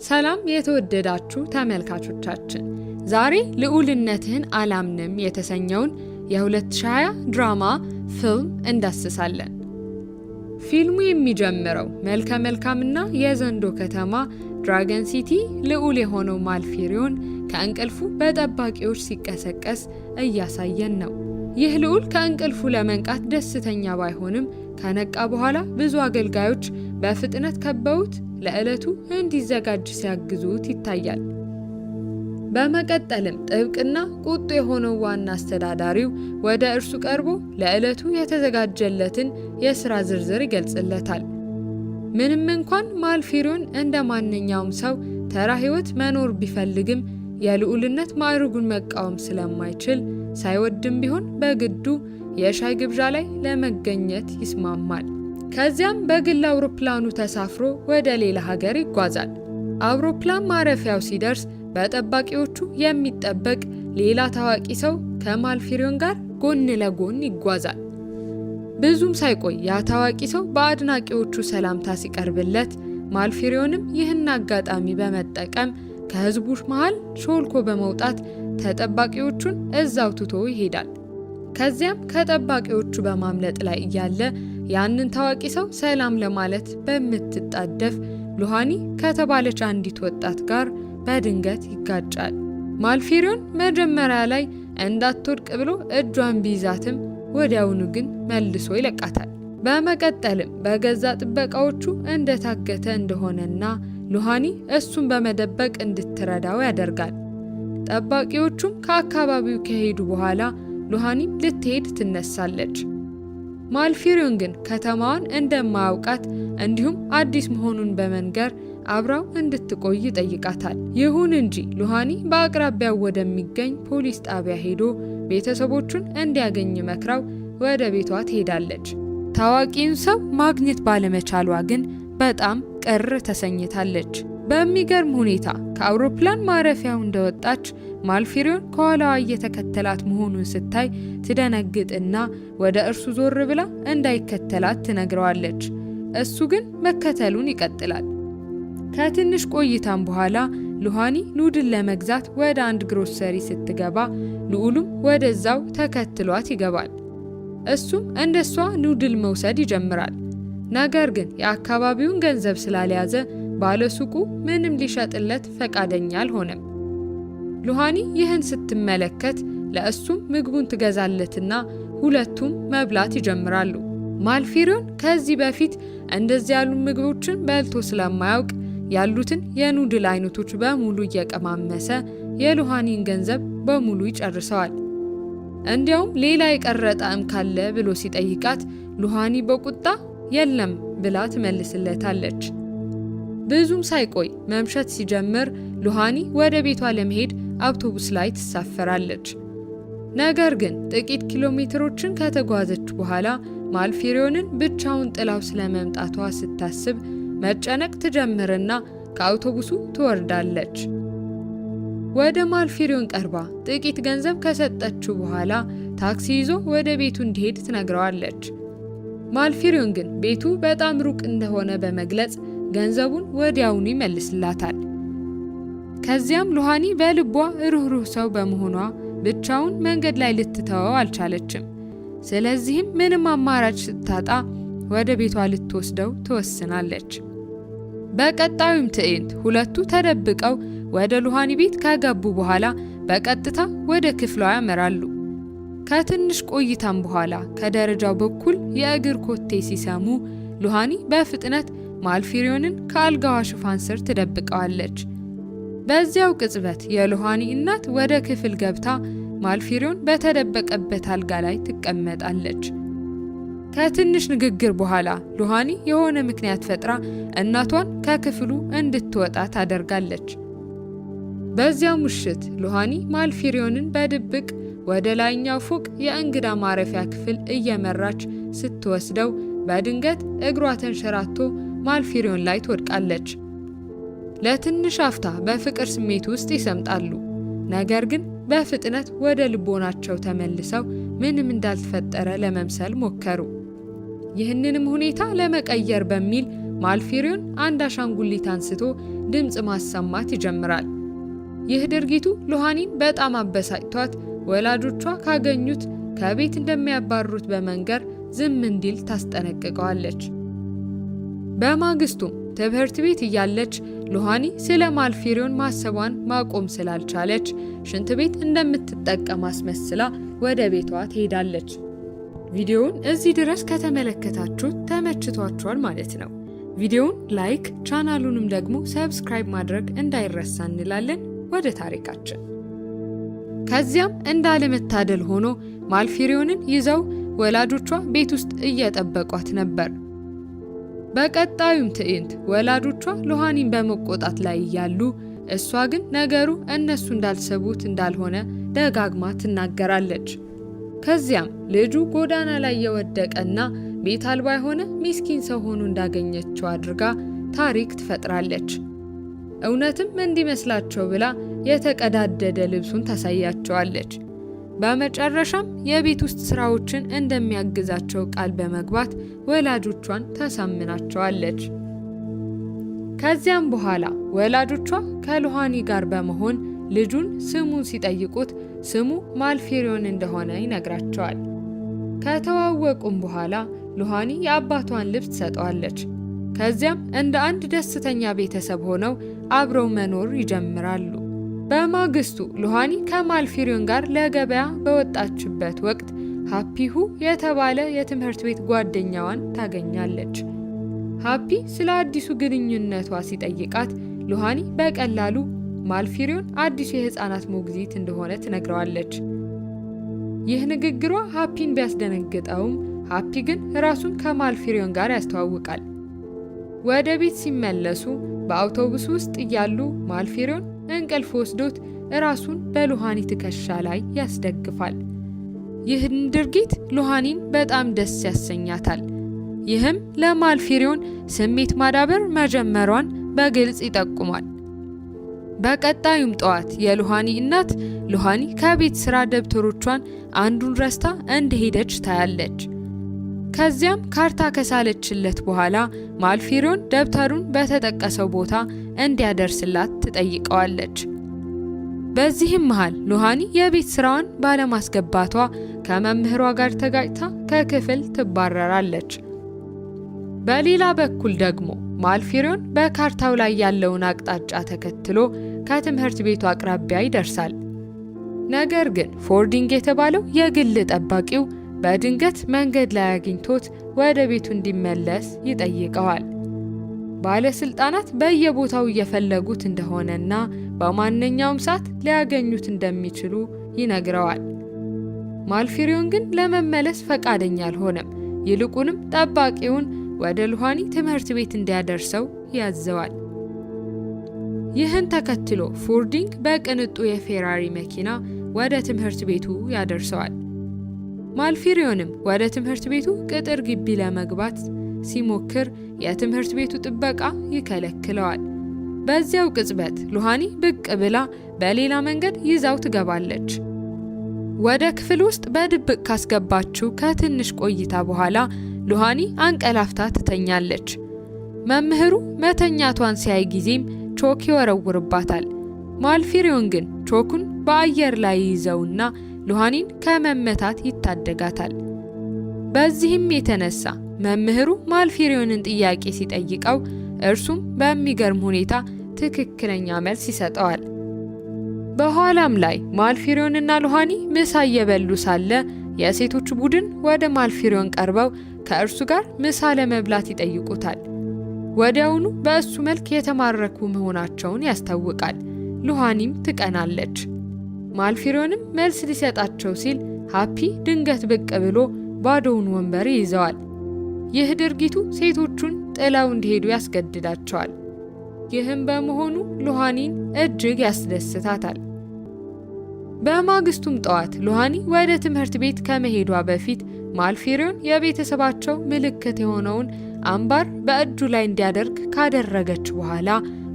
ሰላም የተወደዳችሁ ተመልካቾቻችን፣ ዛሬ ልዑልነትህን አላምንም የተሰኘውን የ2020 ድራማ ፊልም እንዳስሳለን። ፊልሙ የሚጀምረው መልከ መልካምና የዘንዶ ከተማ ድራገን ሲቲ ልዑል የሆነው ማልፊሪዮን ከእንቅልፉ በጠባቂዎች ሲቀሰቀስ እያሳየን ነው። ይህ ልዑል ከእንቅልፉ ለመንቃት ደስተኛ ባይሆንም ከነቃ በኋላ ብዙ አገልጋዮች በፍጥነት ከበውት ለዕለቱ እንዲዘጋጅ ሲያግዙት ይታያል። በመቀጠልም ጥብቅና ቁጡ የሆነው ዋና አስተዳዳሪው ወደ እርሱ ቀርቦ ለዕለቱ የተዘጋጀለትን የሥራ ዝርዝር ይገልጽለታል። ምንም እንኳን ማልፊሪዮን እንደ ማንኛውም ሰው ተራ ሕይወት መኖር ቢፈልግም የልዑልነት ማዕረጉን መቃወም ስለማይችል ሳይወድም ቢሆን በግዱ የሻይ ግብዣ ላይ ለመገኘት ይስማማል። ከዚያም በግል አውሮፕላኑ ተሳፍሮ ወደ ሌላ ሀገር ይጓዛል። አውሮፕላን ማረፊያው ሲደርስ በጠባቂዎቹ የሚጠበቅ ሌላ ታዋቂ ሰው ከማልፊሪዮን ጋር ጎን ለጎን ይጓዛል። ብዙም ሳይቆይ ያ ታዋቂ ሰው በአድናቂዎቹ ሰላምታ ሲቀርብለት፣ ማልፊሪዮንም ይህን አጋጣሚ በመጠቀም ከህዝቡ መሃል ሾልኮ በመውጣት ተጠባቂዎቹን እዛው ትቶ ይሄዳል። ከዚያም ከጠባቂዎቹ በማምለጥ ላይ እያለ ያንን ታዋቂ ሰው ሰላም ለማለት በምትጣደፍ ሉሃኒ ከተባለች አንዲት ወጣት ጋር በድንገት ይጋጫል። ማልፊሪዮን መጀመሪያ ላይ እንዳትወድቅ ብሎ እጇን ቢይዛትም ወዲያውኑ ግን መልሶ ይለቃታል። በመቀጠልም በገዛ ጥበቃዎቹ እንደታገተ እንደሆነና ሉሃኒ እሱን በመደበቅ እንድትረዳው ያደርጋል። ጠባቂዎቹም ከአካባቢው ከሄዱ በኋላ ሉሃኒም ልትሄድ ትነሳለች። ማልፊሪዮን ግን ከተማዋን እንደማያውቃት እንዲሁም አዲስ መሆኑን በመንገር አብራው እንድትቆይ ይጠይቃታል። ይሁን እንጂ ሉሃኒ በአቅራቢያው ወደሚገኝ ፖሊስ ጣቢያ ሄዶ ቤተሰቦቹን እንዲያገኝ መክራው ወደ ቤቷ ትሄዳለች። ታዋቂውን ሰው ማግኘት ባለመቻሏ ግን በጣም ቅር ተሰኝታለች። በሚገርም ሁኔታ ከአውሮፕላን ማረፊያው እንደወጣች ማልፊሪዮን ከኋላዋ እየተከተላት መሆኑን ስታይ ትደነግጥና ወደ እርሱ ዞር ብላ እንዳይከተላት ትነግረዋለች። እሱ ግን መከተሉን ይቀጥላል። ከትንሽ ቆይታም በኋላ ሉሃኒ ኑድል ለመግዛት ወደ አንድ ግሮሰሪ ስትገባ ልዑሉም ወደዛው ተከትሏት ይገባል። እሱም እንደሷ ኑድል መውሰድ ይጀምራል። ነገር ግን የአካባቢውን ገንዘብ ስላልያዘ ባለሱቁ ምንም ሊሸጥለት ፈቃደኛ አልሆነም። ሉሃኒ ይህን ስትመለከት ለእሱም ምግቡን ትገዛለትና ሁለቱም መብላት ይጀምራሉ። ማልፊሪዮን ከዚህ በፊት እንደዚህ ያሉ ምግቦችን በልቶ ስለማያውቅ ያሉትን የኑድል አይነቶች በሙሉ እየቀማመሰ የሉሃኒን ገንዘብ በሙሉ ይጨርሰዋል። እንዲያውም ሌላ የቀረ ጣዕም ካለ ብሎ ሲጠይቃት ሉሃኒ በቁጣ የለም ብላ ትመልስለታለች። ብዙም ሳይቆይ መምሸት ሲጀምር ሉሃኒ ወደ ቤቷ ለመሄድ አውቶቡስ ላይ ትሳፈራለች። ነገር ግን ጥቂት ኪሎ ሜትሮችን ከተጓዘች በኋላ ማልፊሪዮንን ብቻውን ጥላው ስለመምጣቷ ስታስብ መጨነቅ ትጀምርና ከአውቶቡሱ ትወርዳለች። ወደ ማልፊሪዮን ቀርባ ጥቂት ገንዘብ ከሰጠችው በኋላ ታክሲ ይዞ ወደ ቤቱ እንዲሄድ ትነግረዋለች። ማልፊሪዮን ግን ቤቱ በጣም ሩቅ እንደሆነ በመግለጽ ገንዘቡን ወዲያውኑ ይመልስላታል። ከዚያም ሉሃኒ በልቧ ሩህሩህ ሰው በመሆኗ ብቻውን መንገድ ላይ ልትተወው አልቻለችም። ስለዚህም ምንም አማራጭ ስታጣ ወደ ቤቷ ልትወስደው ትወስናለች። በቀጣዩም ትዕይንት ሁለቱ ተደብቀው ወደ ሉሃኒ ቤት ከገቡ በኋላ በቀጥታ ወደ ክፍሏ ያመራሉ። ከትንሽ ቆይታም በኋላ ከደረጃው በኩል የእግር ኮቴ ሲሰሙ ሉሃኒ በፍጥነት ማልፊሪዮንን ከአልጋዋ ሽፋን ስር ትደብቀዋለች። በዚያው ቅጽበት የሉሃኒ እናት ወደ ክፍል ገብታ ማልፊሪዮን በተደበቀበት አልጋ ላይ ትቀመጣለች። ከትንሽ ንግግር በኋላ ሉሃኒ የሆነ ምክንያት ፈጥራ እናቷን ከክፍሉ እንድትወጣ ታደርጋለች። በዚያው ምሽት ሉሃኒ ማልፊሪዮንን በድብቅ ወደ ላይኛው ፎቅ የእንግዳ ማረፊያ ክፍል እየመራች ስትወስደው በድንገት እግሯ ተንሸራቶ ማልፊሪዮን ላይ ትወድቃለች። ለትንሽ አፍታ በፍቅር ስሜት ውስጥ ይሰምጣሉ። ነገር ግን በፍጥነት ወደ ልቦናቸው ተመልሰው ምንም እንዳልተፈጠረ ለመምሰል ሞከሩ። ይህንንም ሁኔታ ለመቀየር በሚል ማልፊሪዮን አንድ አሻንጉሊት አንስቶ ድምፅ ማሰማት ይጀምራል። ይህ ድርጊቱ ሉሃኒን በጣም አበሳጭቷት ወላጆቿ ካገኙት ከቤት እንደሚያባሩት በመንገር ዝም እንዲል ታስጠነቅቀዋለች። በማግስቱም ትምህርት ቤት እያለች ሉሃኒ ስለ ማልፊሪዮን ማሰቧን ማቆም ስላልቻለች ሽንት ቤት እንደምትጠቀም አስመስላ ወደ ቤቷ ትሄዳለች። ቪዲዮውን እዚህ ድረስ ከተመለከታችሁ ተመችቷችኋል ማለት ነው። ቪዲዮውን ላይክ፣ ቻናሉንም ደግሞ ሰብስክራይብ ማድረግ እንዳይረሳ እንላለን። ወደ ታሪካችን። ከዚያም እንዳለመታደል ሆኖ ማልፊሪዮንን ይዘው ወላጆቿ ቤት ውስጥ እየጠበቋት ነበር። በቀጣዩም ትዕይንት ወላጆቿ ሉሃኒን በመቆጣት ላይ እያሉ እሷ ግን ነገሩ እነሱ እንዳልሰቡት እንዳልሆነ ደጋግማ ትናገራለች። ከዚያም ልጁ ጎዳና ላይ የወደቀና ቤት አልባ የሆነ ሚስኪን ሰው ሆኖ እንዳገኘችው አድርጋ ታሪክ ትፈጥራለች። እውነትም እንዲመስላቸው ብላ የተቀዳደደ ልብሱን ታሳያቸዋለች። በመጨረሻም የቤት ውስጥ ስራዎችን እንደሚያግዛቸው ቃል በመግባት ወላጆቿን ታሳምናቸዋለች። ከዚያም በኋላ ወላጆቿ ከሉሃኒ ጋር በመሆን ልጁን ስሙን ሲጠይቁት ስሙ ማልፊሪዮን እንደሆነ ይነግራቸዋል። ከተዋወቁም በኋላ ሉሃኒ የአባቷን ልብስ ትሰጠዋለች። ከዚያም እንደ አንድ ደስተኛ ቤተሰብ ሆነው አብረው መኖር ይጀምራሉ። በማግስቱ ሉሃኒ ከማልፊሪዮን ጋር ለገበያ በወጣችበት ወቅት ሃፒሁ የተባለ የትምህርት ቤት ጓደኛዋን ታገኛለች። ሃፒ ስለ አዲሱ ግንኙነቷ ሲጠይቃት ሉሃኒ በቀላሉ ማልፊሪዮን አዲሱ የህፃናት ሞግዚት እንደሆነ ትነግረዋለች። ይህ ንግግሯ ሃፒን ቢያስደነግጠውም ሃፒ ግን ራሱን ከማልፊሪዮን ጋር ያስተዋውቃል። ወደ ቤት ሲመለሱ በአውቶቡስ ውስጥ እያሉ ማልፊሪዮን እንቅልፍ ወስዶት ራሱን በሉሃኒ ትከሻ ላይ ያስደግፋል። ይህን ድርጊት ሉሃኒን በጣም ደስ ያሰኛታል። ይህም ለማልፊሪዮን ስሜት ማዳበር መጀመሯን በግልጽ ይጠቁማል። በቀጣዩም ጠዋት የሉሃኒ እናት ሉሃኒ ከቤት ስራ ደብተሮቿን አንዱን ረስታ እንደሄደች ታያለች። ከዚያም ካርታ ከሳለችለት በኋላ ማልፊሪዮን ደብተሩን በተጠቀሰው ቦታ እንዲያደርስላት ትጠይቀዋለች። በዚህም መሃል ሉሃኒ የቤት ስራዋን ባለማስገባቷ ከመምህሯ ጋር ተጋጭታ ከክፍል ትባረራለች። በሌላ በኩል ደግሞ ማልፊሪዮን በካርታው ላይ ያለውን አቅጣጫ ተከትሎ ከትምህርት ቤቱ አቅራቢያ ይደርሳል። ነገር ግን ፎርዲንግ የተባለው የግል ጠባቂው በድንገት መንገድ ላይ አግኝቶት ወደ ቤቱ እንዲመለስ ይጠይቀዋል። ባለስልጣናት በየቦታው እየፈለጉት እንደሆነና በማንኛውም ሰዓት ሊያገኙት እንደሚችሉ ይነግረዋል። ማልፊሪዮን ግን ለመመለስ ፈቃደኛ አልሆነም። ይልቁንም ጠባቂውን ወደ ሉሃኒ ትምህርት ቤት እንዲያደርሰው ያዘዋል። ይህን ተከትሎ ፎርዲንግ በቅንጡ የፌራሪ መኪና ወደ ትምህርት ቤቱ ያደርሰዋል። ማልፊሪዮንም ወደ ትምህርት ቤቱ ቅጥር ግቢ ለመግባት ሲሞክር የትምህርት ቤቱ ጥበቃ ይከለክለዋል። በዚያው ቅጽበት ሉሃኒ ብቅ ብላ በሌላ መንገድ ይዛው ትገባለች። ወደ ክፍል ውስጥ በድብቅ ካስገባችው ከትንሽ ቆይታ በኋላ ሉሃኒ አንቀላፍታ ትተኛለች። መምህሩ መተኛቷን ሲያይ ጊዜም ቾክ ይወረውርባታል። ማልፊሪዮን ግን ቾኩን በአየር ላይ ይዘውና ሉሃኒን ከመመታት ይታደጋታል። በዚህም የተነሳ መምህሩ ማልፊሪዮንን ጥያቄ ሲጠይቀው እርሱም በሚገርም ሁኔታ ትክክለኛ መልስ ይሰጠዋል። በኋላም ላይ ማልፊሪዮንና ሉሃኒ ምሳ እየበሉ ሳለ የሴቶች ቡድን ወደ ማልፊሪዮን ቀርበው ከእርሱ ጋር ምሳ ለመብላት ይጠይቁታል። ወዲያውኑ በእሱ መልክ የተማረኩ መሆናቸውን ያስታውቃል። ሉሃኒም ትቀናለች። ማልፊሪዮንም መልስ ሊሰጣቸው ሲል ሃፒ ድንገት ብቅ ብሎ ባዶውን ወንበር ይዘዋል። ይህ ድርጊቱ ሴቶቹን ጥለው እንዲሄዱ ያስገድዳቸዋል። ይህም በመሆኑ ሉሃኒን እጅግ ያስደስታታል። በማግስቱም ጠዋት ሉሃኒ ወደ ትምህርት ቤት ከመሄዷ በፊት ማልፊሪዮን የቤተሰባቸው ምልክት የሆነውን አምባር በእጁ ላይ እንዲያደርግ ካደረገች በኋላ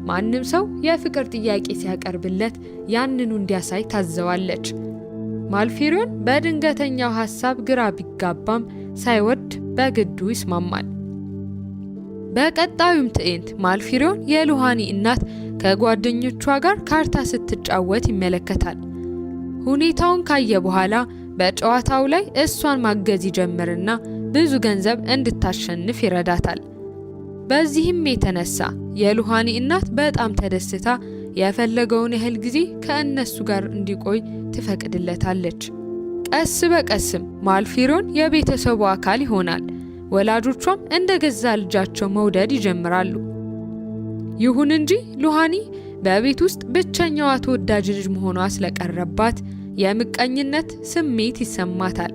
ማንም ሰው የፍቅር ጥያቄ ሲያቀርብለት ያንኑ እንዲያሳይ ታዘዋለች። ማልፊሪዮን በድንገተኛው ሐሳብ ግራ ቢጋባም ሳይወድ በግዱ ይስማማል። በቀጣዩም ትዕይንት ማልፊሪዮን የሉሃኒ እናት ከጓደኞቿ ጋር ካርታ ስትጫወት ይመለከታል። ሁኔታውን ካየ በኋላ በጨዋታው ላይ እሷን ማገዝ ይጀምርና ብዙ ገንዘብ እንድታሸንፍ ይረዳታል። በዚህም የተነሳ የሉሃኒ እናት በጣም ተደስታ የፈለገውን ያህል ጊዜ ከእነሱ ጋር እንዲቆይ ትፈቅድለታለች። ቀስ በቀስም ማልፊሪዮን የቤተሰቡ አካል ይሆናል። ወላጆቿም እንደ ገዛ ልጃቸው መውደድ ይጀምራሉ። ይሁን እንጂ ሉሃኒ በቤት ውስጥ ብቸኛዋ ተወዳጅ ልጅ መሆኗ ስለቀረባት የምቀኝነት ስሜት ይሰማታል።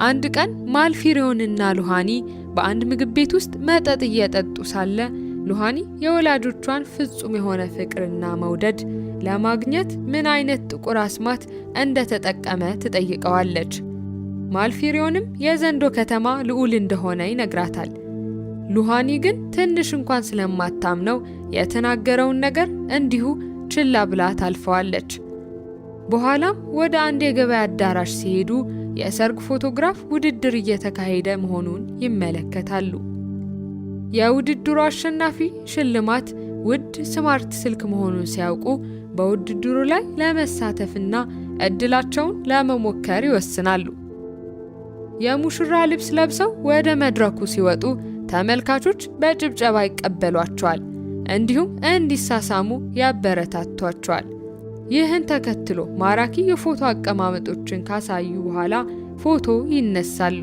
አንድ ቀን ማልፊሪዮንና ሉሃኒ በአንድ ምግብ ቤት ውስጥ መጠጥ እየጠጡ ሳለ ሉሃኒ የወላጆቿን ፍጹም የሆነ ፍቅርና መውደድ ለማግኘት ምን አይነት ጥቁር አስማት እንደተጠቀመ ትጠይቀዋለች። ማልፊሪዮንም የዘንዶ ከተማ ልዑል እንደሆነ ይነግራታል። ሉሃኒ ግን ትንሽ እንኳን ስለማታምነው የተናገረውን ነገር እንዲሁ ችላ ብላ ታልፈዋለች። በኋላም ወደ አንድ የገበያ አዳራሽ ሲሄዱ የሰርግ ፎቶግራፍ ውድድር እየተካሄደ መሆኑን ይመለከታሉ። የውድድሩ አሸናፊ ሽልማት ውድ ስማርት ስልክ መሆኑን ሲያውቁ በውድድሩ ላይ ለመሳተፍና እድላቸውን ለመሞከር ይወስናሉ። የሙሽራ ልብስ ለብሰው ወደ መድረኩ ሲወጡ ተመልካቾች በጭብጨባ ይቀበሏቸዋል፣ እንዲሁም እንዲሳሳሙ ያበረታቷቸዋል። ይህን ተከትሎ ማራኪ የፎቶ አቀማመጦችን ካሳዩ በኋላ ፎቶ ይነሳሉ።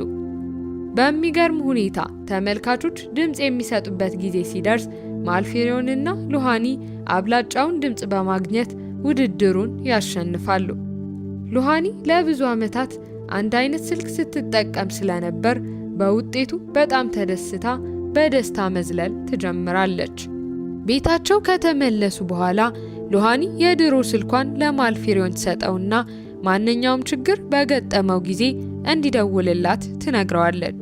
በሚገርም ሁኔታ ተመልካቾች ድምጽ የሚሰጡበት ጊዜ ሲደርስ ማልፊሪዮንና ሉሃኒ አብላጫውን ድምጽ በማግኘት ውድድሩን ያሸንፋሉ። ሉሃኒ ለብዙ ዓመታት አንድ አይነት ስልክ ስትጠቀም ስለነበር በውጤቱ በጣም ተደስታ በደስታ መዝለል ትጀምራለች። ቤታቸው ከተመለሱ በኋላ ሉሃኒ የድሮ ስልኳን ለማልፊሪዮን ትሰጠውና ማንኛውም ችግር በገጠመው ጊዜ እንዲደውልላት ትነግረዋለች።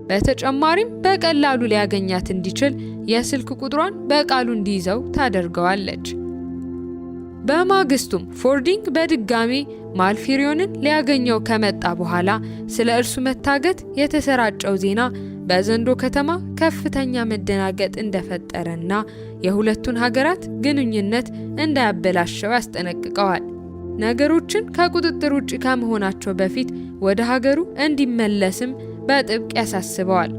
በተጨማሪም በቀላሉ ሊያገኛት እንዲችል የስልክ ቁጥሯን በቃሉ እንዲይዘው ታደርገዋለች። በማግስቱም ፎርዲንግ በድጋሚ ማልፊሪዮንን ሊያገኘው ከመጣ በኋላ ስለ እርሱ መታገት የተሰራጨው ዜና በዘንዶ ከተማ ከፍተኛ መደናገጥ እንደፈጠረና የሁለቱን ሀገራት ግንኙነት እንዳያበላሸው ያስጠነቅቀዋል። ነገሮችን ከቁጥጥር ውጭ ከመሆናቸው በፊት ወደ ሀገሩ እንዲመለስም በጥብቅ ያሳስበዋል።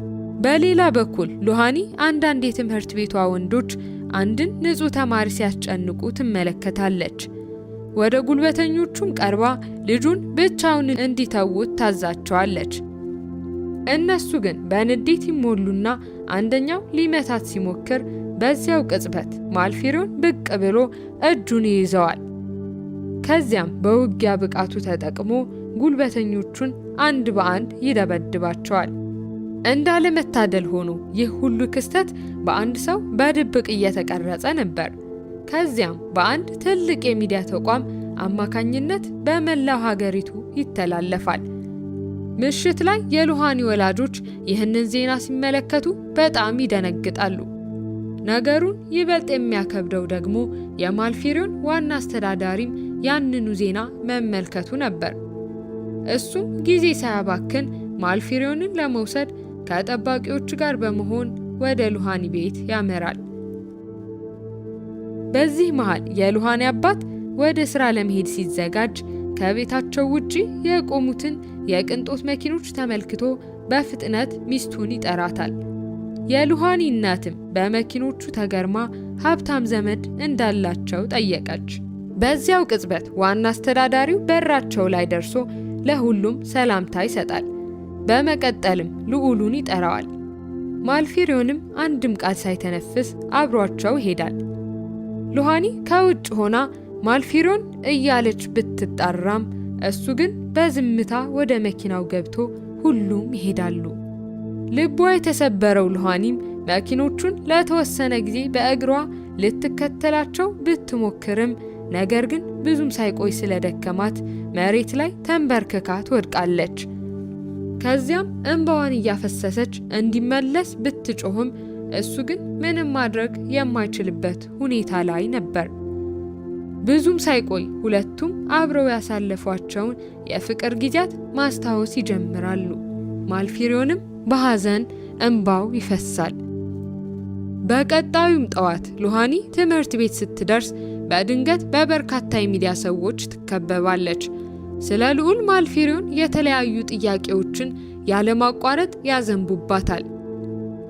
በሌላ በኩል ሉሃኒ አንዳንድ የትምህርት ቤቷ ወንዶች አንድን ንጹህ ተማሪ ሲያስጨንቁ ትመለከታለች። ወደ ጉልበተኞቹም ቀርባ ልጁን ብቻውን እንዲተዉት ታዛቸዋለች። እነሱ ግን በንዴት ይሞሉና አንደኛው ሊመታት ሲሞክር በዚያው ቅጽበት ማልፊሪዮን ብቅ ብሎ እጁን ይይዘዋል። ከዚያም በውጊያ ብቃቱ ተጠቅሞ ጉልበተኞቹን አንድ በአንድ ይደበድባቸዋል። እንዳለመታደል ሆኖ ይህ ሁሉ ክስተት በአንድ ሰው በድብቅ እየተቀረጸ ነበር። ከዚያም በአንድ ትልቅ የሚዲያ ተቋም አማካኝነት በመላው ሀገሪቱ ይተላለፋል። ምሽት ላይ የሉሃኒ ወላጆች ይህንን ዜና ሲመለከቱ በጣም ይደነግጣሉ። ነገሩን ይበልጥ የሚያከብደው ደግሞ የማልፊሪዮን ዋና አስተዳዳሪም ያንኑ ዜና መመልከቱ ነበር። እሱም ጊዜ ሳያባክን ማልፊሪዮንን ለመውሰድ ከጠባቂዎች ጋር በመሆን ወደ ሉሃኒ ቤት ያመራል። በዚህ መሃል የሉሃኒ አባት ወደ ስራ ለመሄድ ሲዘጋጅ ከቤታቸው ውጪ የቆሙትን የቅንጦት መኪኖች ተመልክቶ በፍጥነት ሚስቱን ይጠራታል። የሉሃኒ እናትም በመኪኖቹ ተገርማ ሀብታም ዘመድ እንዳላቸው ጠየቀች። በዚያው ቅጽበት ዋና አስተዳዳሪው በራቸው ላይ ደርሶ ለሁሉም ሰላምታ ይሰጣል። በመቀጠልም ልዑሉን ይጠራዋል። ማልፊሪዮንም አንድም ቃል ሳይተነፍስ አብሯቸው ይሄዳል። ሉሃኒ ከውጭ ሆና ማልፊሪዮን እያለች ብትጣራም እሱ ግን በዝምታ ወደ መኪናው ገብቶ ሁሉም ይሄዳሉ። ልቧ የተሰበረው ሉሃኒም መኪኖቹን ለተወሰነ ጊዜ በእግሯ ልትከተላቸው ብትሞክርም ነገር ግን ብዙም ሳይቆይ ስለደከማት መሬት ላይ ተንበርክካ ትወድቃለች። ከዚያም እንባዋን እያፈሰሰች እንዲመለስ ብትጮህም እሱ ግን ምንም ማድረግ የማይችልበት ሁኔታ ላይ ነበር። ብዙም ሳይቆይ ሁለቱም አብረው ያሳለፏቸውን የፍቅር ጊዜያት ማስታወስ ይጀምራሉ። ማልፊሪዮንም በሐዘን እንባው ይፈሳል። በቀጣዩም ጠዋት ሉሃኒ ትምህርት ቤት ስትደርስ በድንገት በበርካታ የሚዲያ ሰዎች ትከበባለች። ስለ ልዑል ማልፊሪዮን የተለያዩ ጥያቄዎችን ያለማቋረጥ ያዘንቡባታል።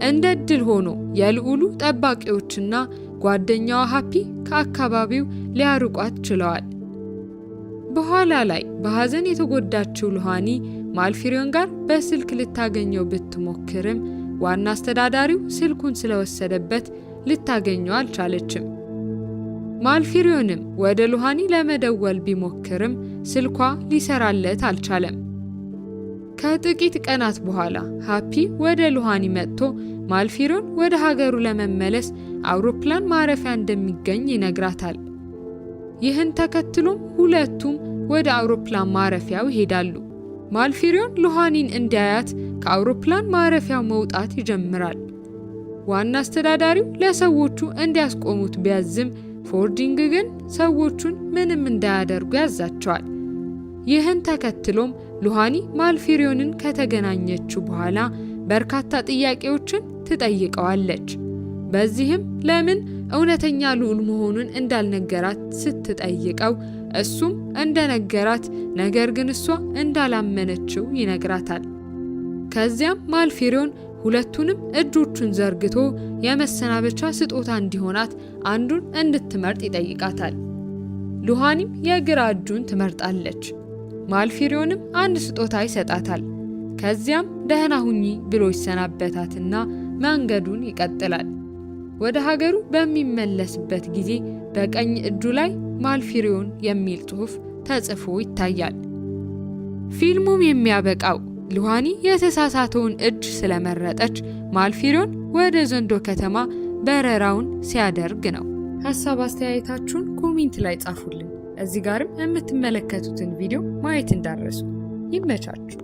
እንደ ዕድል ሆኖ የልዑሉ ጠባቂዎችና ጓደኛዋ ሃፒ ከአካባቢው ሊያርቋት ችለዋል። በኋላ ላይ በሐዘን የተጎዳችው ሉሃኒ ማልፊሪዮን ጋር በስልክ ልታገኘው ብትሞክርም ዋና አስተዳዳሪው ስልኩን ስለወሰደበት ልታገኘው አልቻለችም። ማልፊሪዮንም ወደ ሉሃኒ ለመደወል ቢሞክርም ስልኳ ሊሰራለት አልቻለም። ከጥቂት ቀናት በኋላ ሃፒ ወደ ሉሃኒ መጥቶ ማልፊሪዮን ወደ ሀገሩ ለመመለስ አውሮፕላን ማረፊያ እንደሚገኝ ይነግራታል። ይህን ተከትሎም ሁለቱም ወደ አውሮፕላን ማረፊያው ይሄዳሉ። ማልፊሪዮን ሉሃኒን እንዲያያት ከአውሮፕላን ማረፊያው መውጣት ይጀምራል። ዋና አስተዳዳሪው ለሰዎቹ እንዲያስቆሙት ቢያዝም ፎርዲንግ ግን ሰዎቹን ምንም እንዳያደርጉ ያዛቸዋል። ይህን ተከትሎም ሉሃኒ ማልፊሪዮንን ከተገናኘችው በኋላ በርካታ ጥያቄዎችን ትጠይቀዋለች። በዚህም ለምን እውነተኛ ልዑል መሆኑን እንዳልነገራት ስትጠይቀው እሱም እንደነገራት ነገር ግን እሷ እንዳላመነችው ይነግራታል። ከዚያም ማልፊሪዮን ሁለቱንም እጆቹን ዘርግቶ የመሰናበቻ ስጦታ እንዲሆናት አንዱን እንድትመርጥ ይጠይቃታል። ሉሃኒም የግራ እጁን ትመርጣለች። ማልፊሪዮንም አንድ ስጦታ ይሰጣታል። ከዚያም ደህና ሁኚ ብሎ ይሰናበታትና መንገዱን ይቀጥላል። ወደ ሀገሩ በሚመለስበት ጊዜ በቀኝ እጁ ላይ ማልፊሪዮን የሚል ጽሑፍ ተጽፎ ይታያል። ፊልሙም የሚያበቃው ሉሃኒ የተሳሳተውን እጅ ስለመረጠች ማልፊሪዮን ወደ ዘንዶ ከተማ በረራውን ሲያደርግ ነው። ሀሳብ አስተያየታችሁን ኮሜንት ላይ ጻፉልን። እዚህ ጋርም የምትመለከቱትን ቪዲዮ ማየት እንዳትረሱ። ይመቻችሁ።